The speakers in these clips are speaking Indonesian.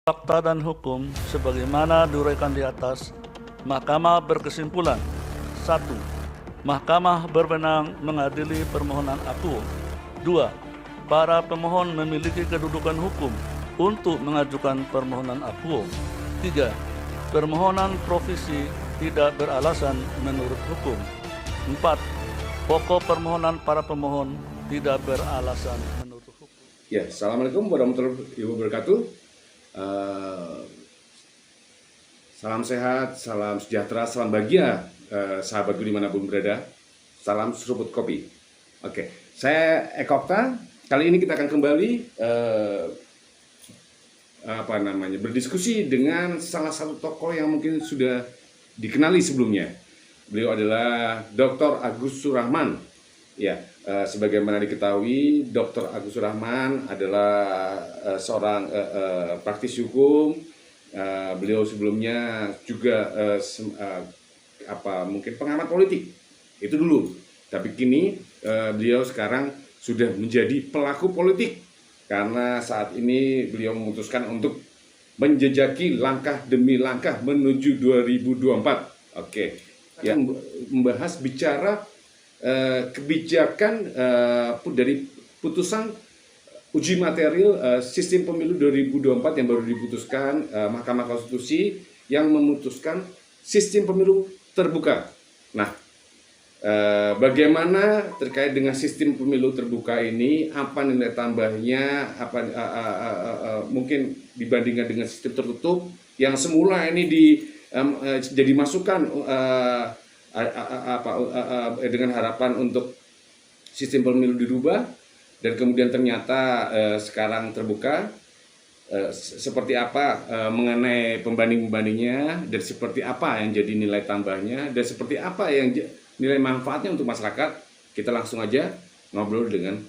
Fakta dan hukum sebagaimana diuraikan di atas, Mahkamah berkesimpulan: 1. Mahkamah berwenang mengadili permohonan akuo. 2. Para pemohon memiliki kedudukan hukum untuk mengajukan permohonan akuo. 3. Permohonan provisi tidak beralasan menurut hukum. 4. Pokok permohonan para pemohon tidak beralasan menurut hukum. Ya, Assalamualaikum warahmatullahi wabarakatuh. Salam sehat, salam sejahtera, salam bahagia, sahabatku dimanapun berada. Salam seruput kopi. Oke, saya Ekokta. Kali ini kita akan kembali berdiskusi dengan salah satu tokoh yang mungkin sudah dikenali sebelumnya. Beliau adalah Dr. Agus Surahman. Ya, sebagaimana diketahui, Dr. Agus Surahman adalah seorang praktisi hukum. Beliau sebelumnya juga mungkin pengamat politik. Itu dulu. Tapi kini beliau sekarang sudah menjadi pelaku politik karena saat ini beliau memutuskan untuk menjejaki langkah demi langkah menuju 2024. Oke. Yang membahas bicara kebijakan dari putusan uji material sistem pemilu 2024 yang baru diputuskan Mahkamah Konstitusi yang memutuskan sistem pemilu terbuka. Nah, bagaimana terkait dengan sistem pemilu terbuka ini, apa nilai tambahnya, mungkin dibandingkan dengan sistem tertutup yang semula ini jadi masukan dengan harapan untuk sistem pemilu dirubah dan kemudian ternyata sekarang terbuka, seperti apa mengenai pembanding-pembandingnya, dan seperti apa yang jadi nilai tambahnya, dan seperti apa yang nilai manfaatnya untuk masyarakat. Kita langsung aja ngobrol dengan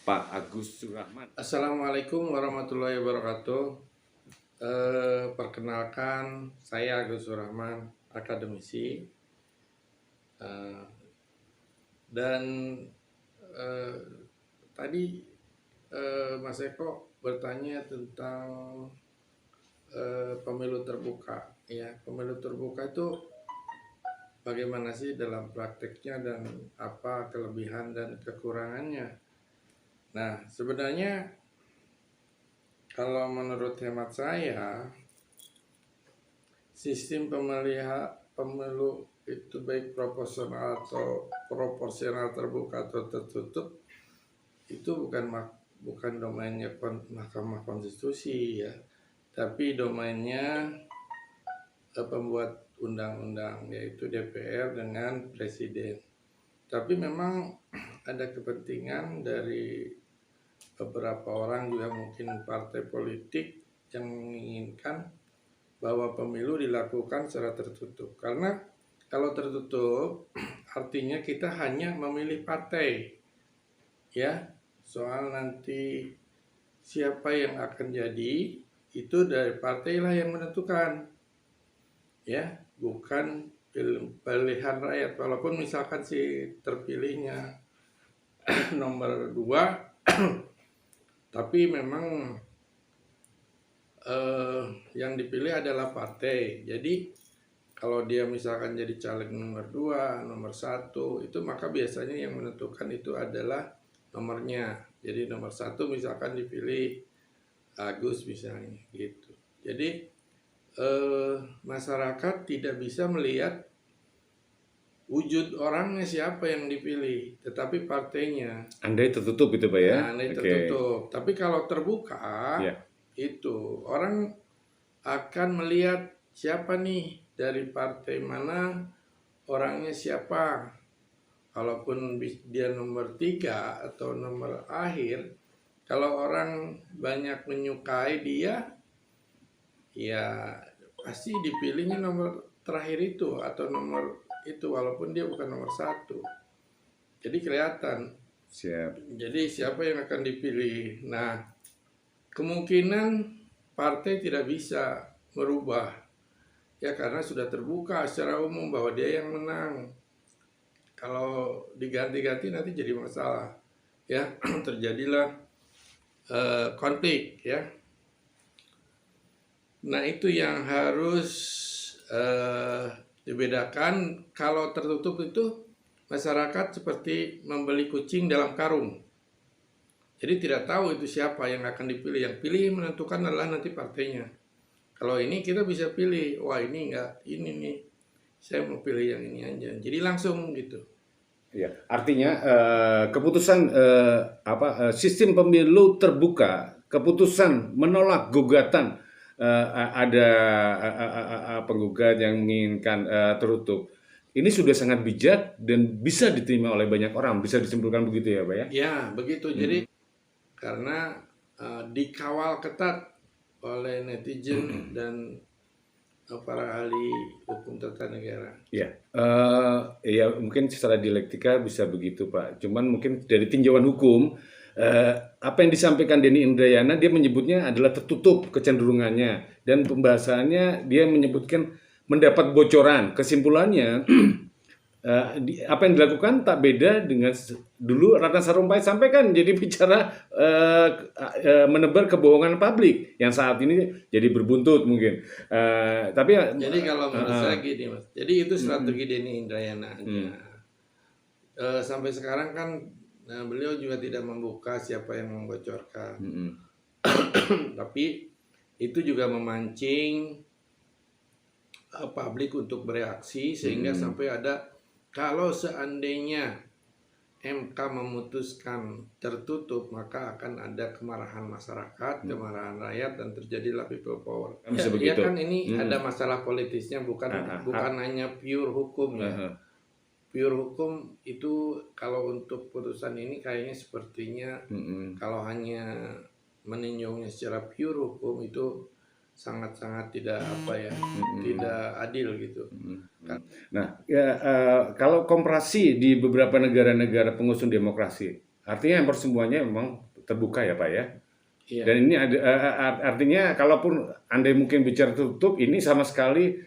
Pak Agus Surahman. Assalamualaikum warahmatullahi wabarakatuh. Perkenalkan, saya Agus Surahman, akademisi. Tadi Mas Eko bertanya tentang pemilu terbuka. Ya, pemilu terbuka itu bagaimana sih dalam prakteknya dan apa kelebihan dan kekurangannya. Nah, sebenarnya kalau menurut hemat saya, sistem pemilu itu baik proporsional atau proporsional terbuka atau tertutup itu bukan domainnya Mahkamah Konstitusi ya, tapi domainnya pembuat undang-undang, yaitu DPR dengan Presiden. Tapi memang ada kepentingan dari beberapa orang, juga mungkin partai politik, yang menginginkan bahwa pemilu dilakukan secara tertutup. Karena kalau tertutup artinya kita hanya memilih partai, ya. Soal nanti siapa yang akan jadi itu dari partailah yang menentukan, ya, bukan pilihan rakyat. Walaupun misalkan si terpilihnya nomor 2, tapi memang yang dipilih adalah partai. Jadi kalau dia misalkan jadi caleg nomor 2, nomor 1, itu maka biasanya yang menentukan itu adalah nomornya. Jadi nomor 1 misalkan dipilih Agus misalnya gitu. Jadi masyarakat tidak bisa melihat wujud orangnya siapa yang dipilih, tetapi partainya. Andai tertutup itu Pak ya? Andai tertutup. Tapi kalau terbuka, itu orang akan melihat siapa nih, dari partai mana, orangnya siapa. Kalaupun dia nomor 3 atau nomor akhir, kalau orang banyak menyukai dia, ya pasti dipilihnya nomor terakhir itu atau nomor itu, walaupun dia bukan nomor 1. Jadi kelihatan. Siap. Jadi siapa yang akan dipilih. Nah, kemungkinan partai tidak bisa merubah, ya, karena sudah terbuka secara umum bahwa dia yang menang. Kalau diganti-ganti nanti jadi masalah, ya. Terjadilah konflik, ya. Nah, itu yang harus dibedakan. Kalau tertutup itu masyarakat seperti membeli kucing dalam karung. Jadi tidak tahu itu siapa yang akan dipilih. Yang pilih menentukan adalah nanti partainya. Kalau ini kita bisa pilih, wah ini enggak, ini nih. Saya mau pilih yang ini aja. Jadi langsung gitu. Ya, artinya keputusan sistem pemilu terbuka, keputusan menolak gugatan ada penggugat yang menginginkan tertutup. Ini sudah sangat bijak dan bisa diterima oleh banyak orang, bisa disimpulkan begitu ya, Pak ya? Ya, begitu. Jadi karena dikawal ketat oleh netizen dan para ahli hukum tata negara. Ya, ya mungkin secara dialektika bisa begitu Pak. Cuman mungkin dari tinjauan hukum, apa yang disampaikan Denny Indrayana dia menyebutnya adalah tertutup kecenderungannya dan pembahasannya dia menyebutkan mendapat bocoran. Kesimpulannya apa yang dilakukan tak beda dengan dulu Ratna Sarumpait sampaikan jadi bicara menebar kebohongan publik yang saat ini jadi berbuntut mungkin. Tapi jadi kalau menurut saya gini Mas, jadi itu strategi Denny Indrayana. Sampai sekarang kan beliau juga tidak membuka siapa yang membocorkan. Tapi itu juga memancing publik untuk bereaksi sehingga sampai ada, kalau seandainya MK memutuskan tertutup maka akan ada kemarahan masyarakat, kemarahan rakyat dan terjadilah people power. Ya kan ini ada masalah politisnya, bukan hanya pure hukum ya. Pure hukum itu kalau untuk putusan ini kayaknya sepertinya kalau hanya meninjaunya secara pure hukum itu sangat-sangat tidak tidak adil gitu. Nah, ya, kalau komparasi di beberapa negara-negara pengusung demokrasi, artinya hampir semuanya memang terbuka ya Pak ya. Iya. Dan ini artinya kalaupun Anda mungkin bicara tertutup, ini sama sekali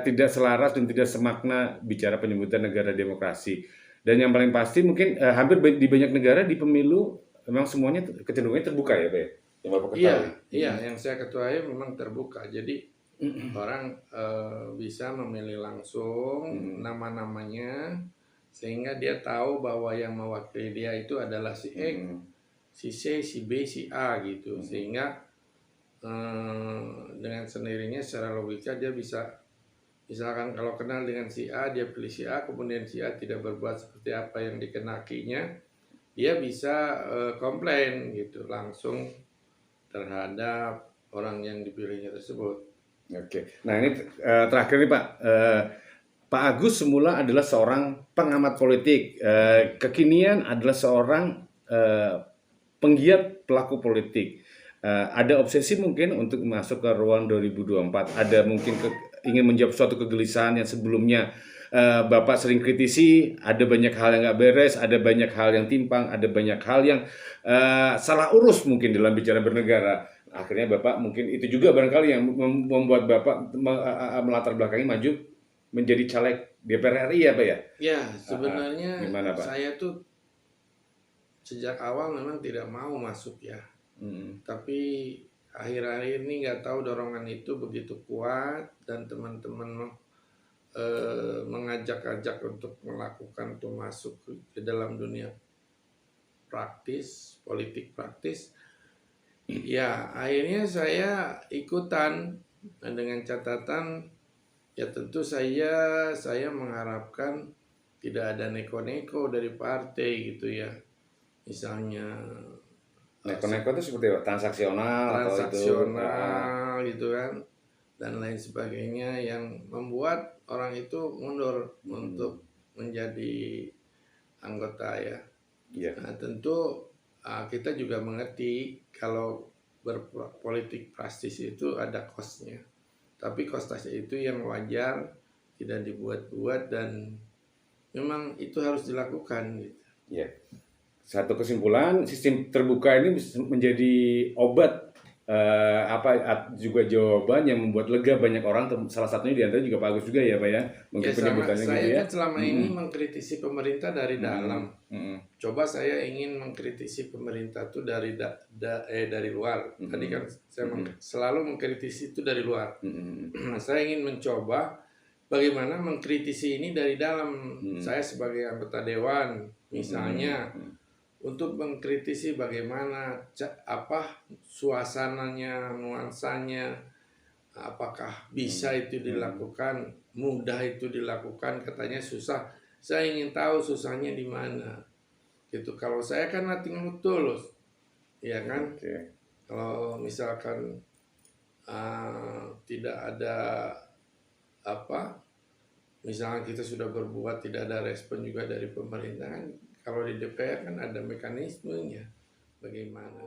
tidak selaras dan tidak semakna bicara penyebutan negara demokrasi. Dan yang paling pasti mungkin hampir di banyak negara di pemilu memang semuanya kecenderungannya terbuka ya Pak ya. Yang Bapak ketahui. Iya, yang saya ketuai memang terbuka. Jadi orang bisa memilih langsung nama-namanya sehingga dia tahu bahwa yang mewakili dia itu adalah si X, si C, si B, si A gitu. Sehingga dengan sendirinya secara logika dia bisa, misalkan kalau kenal dengan si A, dia pilih si A, kemudian si A tidak berbuat seperti apa yang dikenakinya, dia bisa komplain gitu langsung terhadap orang yang dipilihnya tersebut. Oke, nah ini terakhir nih Pak. Pak Agus semula adalah seorang pengamat politik, kekinian adalah seorang penggiat pelaku politik. Ada obsesi mungkin untuk masuk ke ruang 2024. Ada mungkin ingin menjawab suatu kegelisahan yang sebelumnya Bapak sering kritisi. Ada banyak hal yang nggak beres, ada banyak hal yang timpang, ada banyak hal yang salah urus mungkin dalam bicara bernegara. Akhirnya Bapak mungkin itu juga barangkali yang membuat Bapak melatar belakangi maju menjadi caleg DPR RI ya Pak ya? Ya, sebenarnya gimana, Pak? saya tuh sejak awal memang tidak mau masuk ya. Tapi akhir-akhir ini nggak tahu dorongan itu begitu kuat dan teman-teman mengajak-ajak untuk melakukan tuh masuk ke dalam dunia praktis, politik praktis. Ya, akhirnya saya ikutan dengan catatan ya tentu saya mengharapkan tidak ada neko-neko dari partai gitu ya. Misalnya neko-neko itu seperti apa? Transaksional gitu kan dan lain sebagainya yang membuat orang itu mundur untuk menjadi anggota ya. Nah, tentu kita juga mengerti kalau berpolitik praktis itu ada kosnya. Tapi kosnya itu yang wajar, tidak dibuat-buat dan memang itu harus dilakukan gitu. Ya. Satu kesimpulan, sistem terbuka ini menjadi obat juga jawaban yang membuat lega banyak orang, salah satunya di antara juga Pak Agus juga ya Pak ya, mungkin penyebutannya saya gitu ya. kan selama ini mengkritisi pemerintah dari dalam. Coba saya ingin mengkritisi pemerintah itu dari luar. Tadi kan saya selalu mengkritisi itu dari luar. Saya ingin mencoba bagaimana mengkritisi ini dari dalam. Saya sebagai anggota dewan misalnya, untuk mengkritisi bagaimana suasananya, nuansanya, apakah bisa itu dilakukan, mudah itu dilakukan, katanya susah. Saya ingin tahu susahnya di mana. Gitu. Kalau saya kan nothing tulus, ya kan? Kalau misalkan tidak ada misalnya kita sudah berbuat tidak ada respon juga dari pemerintahan. Kalau di DPR kan ada mekanismenya bagaimana.